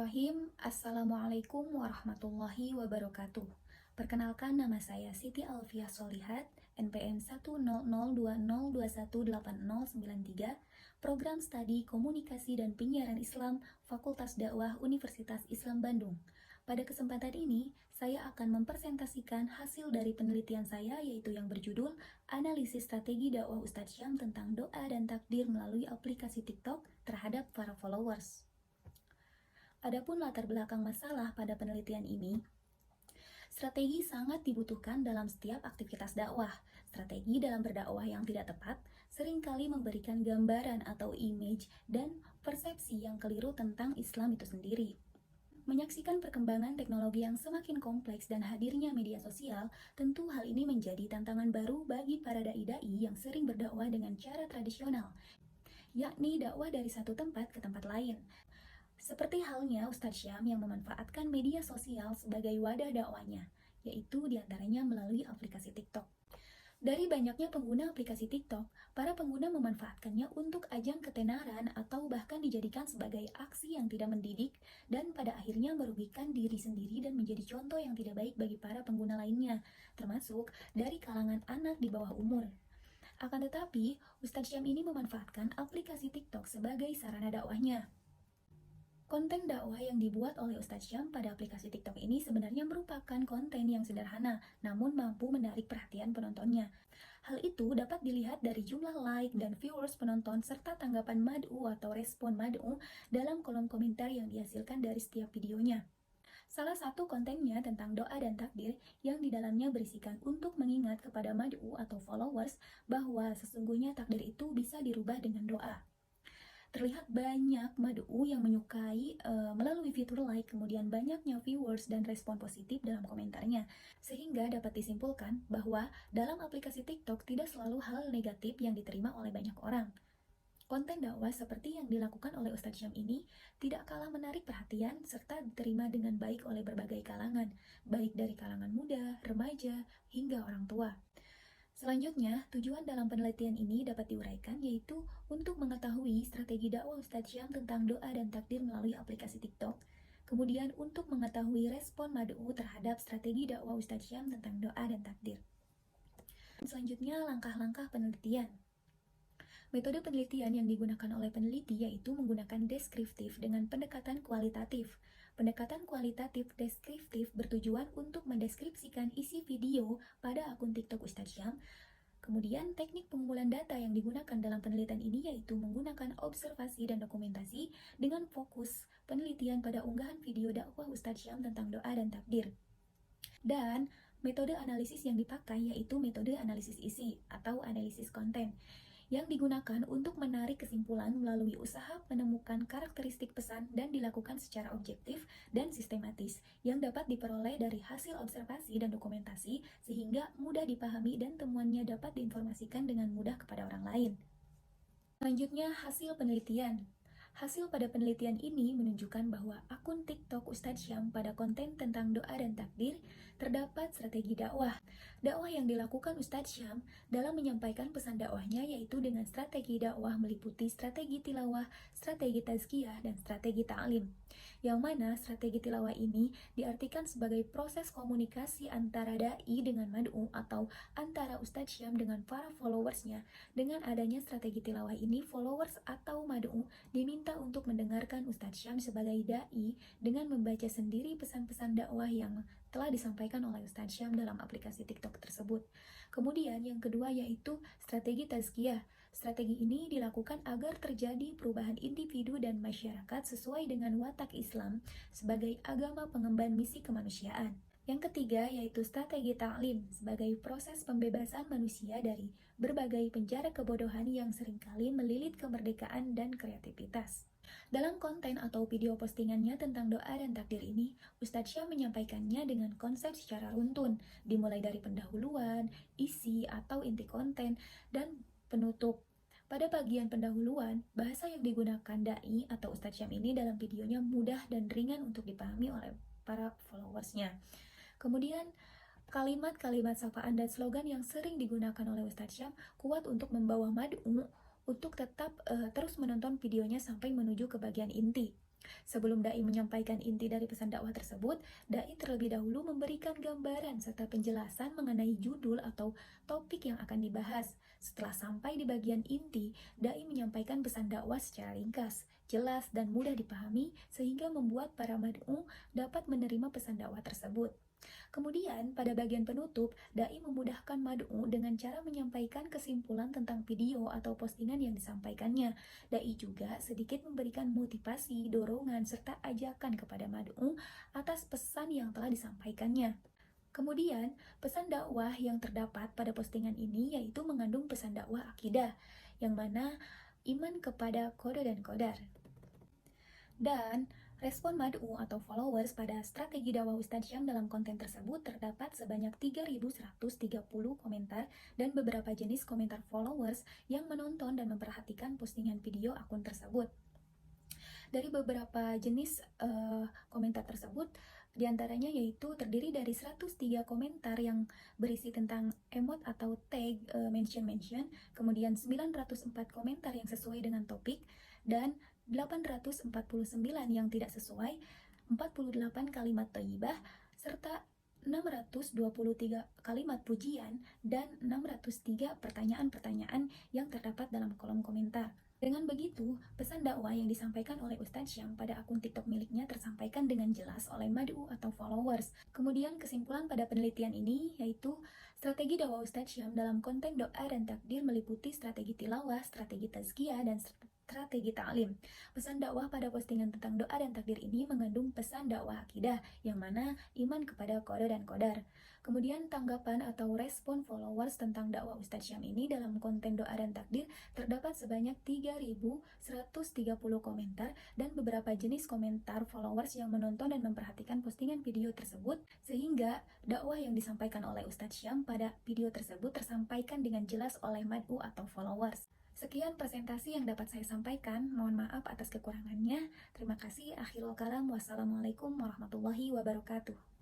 Bismillahirrahmanirrahim. Assalamualaikum warahmatullahi wabarakatuh. Perkenalkan, nama saya Siti Alfiah Solihat, NPM 10020218093, Program Studi Komunikasi dan Penyiaran Islam, Fakultas Dakwah Universitas Islam Bandung. Pada kesempatan ini, saya akan mempresentasikan hasil dari penelitian saya, yaitu yang berjudul Analisis Strategi Dakwah Ustadz Syam tentang Doa dan Takdir melalui aplikasi TikTok terhadap para followers. Adapun latar belakang masalah pada penelitian ini, strategi sangat dibutuhkan dalam setiap aktivitas dakwah. Strategi dalam berdakwah yang tidak tepat seringkali memberikan gambaran atau image dan persepsi yang keliru tentang Islam itu sendiri. Menyaksikan perkembangan teknologi yang semakin kompleks dan hadirnya media sosial, tentu hal ini menjadi tantangan baru bagi para dai-dai yang sering berdakwah dengan cara tradisional, yakni dakwah dari satu tempat ke tempat lain. Seperti halnya Ustadz Syam yang memanfaatkan media sosial sebagai wadah dakwahnya, yaitu diantaranya melalui aplikasi TikTok. Dari banyaknya pengguna aplikasi TikTok, para pengguna memanfaatkannya untuk ajang ketenaran atau bahkan dijadikan sebagai aksi yang tidak mendidik dan pada akhirnya merugikan diri sendiri dan menjadi contoh yang tidak baik bagi para pengguna lainnya, termasuk dari kalangan anak di bawah umur. Akan tetapi, Ustadz Syam ini memanfaatkan aplikasi TikTok sebagai sarana dakwahnya. Konten dakwah yang dibuat oleh Ustadz Syam pada aplikasi TikTok ini sebenarnya merupakan konten yang sederhana, namun mampu menarik perhatian penontonnya. Hal itu dapat dilihat dari jumlah like dan viewers penonton serta tanggapan mad'u atau respon mad'u dalam kolom komentar yang dihasilkan dari setiap videonya. Salah satu kontennya tentang doa dan takdir yang di dalamnya berisikan untuk mengingat kepada mad'u atau followers bahwa sesungguhnya takdir itu bisa dirubah dengan doa. Terlihat banyak mad'u yang menyukai melalui fitur like, kemudian banyaknya viewers dan respon positif dalam komentarnya, sehingga dapat disimpulkan bahwa dalam aplikasi TikTok tidak selalu hal negatif yang diterima oleh banyak orang. Konten dakwah seperti yang dilakukan oleh Ustadz Syam ini tidak kalah menarik perhatian serta diterima dengan baik oleh berbagai kalangan, baik dari kalangan muda, remaja, hingga orang tua. Selanjutnya, tujuan dalam penelitian ini dapat diuraikan yaitu untuk mengetahui strategi dakwah Ustadz Syam tentang doa dan takdir melalui aplikasi TikTok. Kemudian untuk mengetahui respon mad'u terhadap strategi dakwah Ustadz Syam tentang doa dan takdir. Selanjutnya, langkah-langkah penelitian. Metode penelitian yang digunakan oleh peneliti yaitu menggunakan deskriptif dengan pendekatan kualitatif. Pendekatan kualitatif deskriptif bertujuan untuk mendeskripsikan isi video pada akun TikTok Ustadz Syam. Kemudian teknik pengumpulan data yang digunakan dalam penelitian ini yaitu menggunakan observasi dan dokumentasi dengan fokus penelitian pada unggahan video dakwah Ustadz Syam tentang doa dan takdir. Dan metode analisis yang dipakai yaitu metode analisis isi atau analisis konten, yang digunakan untuk menarik kesimpulan melalui usaha menemukan karakteristik pesan dan dilakukan secara objektif dan sistematis yang dapat diperoleh dari hasil observasi dan dokumentasi sehingga mudah dipahami dan temuannya dapat diinformasikan dengan mudah kepada orang lain. Selanjutnya, hasil penelitian. Hasil pada penelitian ini menunjukkan bahwa akun TikTok Ustadz Syam pada konten tentang doa dan takdir terdapat strategi dakwah. Dakwah yang dilakukan Ustadz Syam dalam menyampaikan pesan dakwahnya yaitu dengan strategi dakwah meliputi strategi tilawah, strategi tazkiyah, dan strategi ta'lim. Yang mana strategi tilawah ini diartikan sebagai proses komunikasi antara da'i dengan mad'u atau antara Ustadz Syam dengan para followersnya. Dengan adanya strategi tilawah ini, followers atau mad'u diminta untuk mendengarkan Ustadz Syam sebagai da'i dengan membaca sendiri pesan-pesan dakwah yang telah disampaikan oleh Ustadz Syam dalam aplikasi TikTok tersebut. Kemudian yang kedua yaitu strategi tazkiyah. Strategi ini dilakukan agar terjadi perubahan individu dan masyarakat sesuai dengan watak Islam sebagai agama pengemban misi kemanusiaan. Yang ketiga yaitu strategi ta'lim sebagai proses pembebasan manusia dari berbagai penjara kebodohan yang seringkali melilit kemerdekaan dan kreativitas. Dalam konten atau video postingannya tentang doa dan takdir ini, Ustadz Syam menyampaikannya dengan konsep secara runtun, dimulai dari pendahuluan, isi atau inti konten, dan penutup. Pada bagian pendahuluan, bahasa yang digunakan da'i atau Ustadz Syam ini dalam videonya mudah dan ringan untuk dipahami oleh para followersnya. Kemudian, kalimat-kalimat sapaan dan slogan yang sering digunakan oleh Ustadz Syam kuat untuk membawa mad'u untuk tetap terus menonton videonya sampai menuju ke bagian inti. Sebelum dai menyampaikan inti dari pesan dakwah tersebut, dai terlebih dahulu memberikan gambaran serta penjelasan mengenai judul atau topik yang akan dibahas. Setelah sampai di bagian inti, dai menyampaikan pesan dakwah secara ringkas, jelas, dan mudah dipahami sehingga membuat para mad'u dapat menerima pesan dakwah tersebut. Kemudian, pada bagian penutup, dai memudahkan mad'u dengan cara menyampaikan kesimpulan tentang video atau postingan yang disampaikannya. Dai juga sedikit memberikan motivasi, dorongan, serta ajakan kepada mad'u atas pesan yang telah disampaikannya. Kemudian, pesan dakwah yang terdapat pada postingan ini yaitu mengandung pesan dakwah akidah, yang mana iman kepada qada dan qadar. Dan respon mad'u atau followers pada strategi dakwah Ustadz Syam dalam konten tersebut terdapat sebanyak 3.130 komentar dan beberapa jenis komentar followers yang menonton dan memperhatikan postingan video akun tersebut. Dari beberapa jenis komentar tersebut, diantaranya yaitu terdiri dari 103 komentar yang berisi tentang emot atau tag mention, kemudian 904 komentar yang sesuai dengan topik, dan 849 yang tidak sesuai, 48 kalimat thayyibah, serta 623 kalimat pujian, dan 603 pertanyaan-pertanyaan yang terdapat dalam kolom komentar. Dengan begitu, pesan dakwah yang disampaikan oleh Ustadz Syam pada akun TikTok miliknya tersampaikan dengan jelas oleh mad'u atau followers. Kemudian kesimpulan pada penelitian ini yaitu strategi dakwah Ustadz Syam dalam konten doa dan takdir meliputi strategi tilawah, strategi tazkiyah, dan strategi ta'lim. Pesan dakwah pada postingan tentang doa dan takdir ini mengandung pesan dakwah akidah, yang mana iman kepada qada dan qadar. Kemudian tanggapan atau respon followers tentang dakwah Ustadz Syam ini dalam konten doa dan takdir terdapat sebanyak 3.130 komentar dan beberapa jenis komentar followers yang menonton dan memperhatikan postingan video tersebut, sehingga dakwah yang disampaikan oleh Ustadz Syam pada video tersebut tersampaikan dengan jelas oleh mad'u atau followers. Sekian presentasi yang dapat saya sampaikan. Mohon maaf atas kekurangannya. Terima kasih. Akhirul kalam. Wassalamualaikum warahmatullahi wabarakatuh.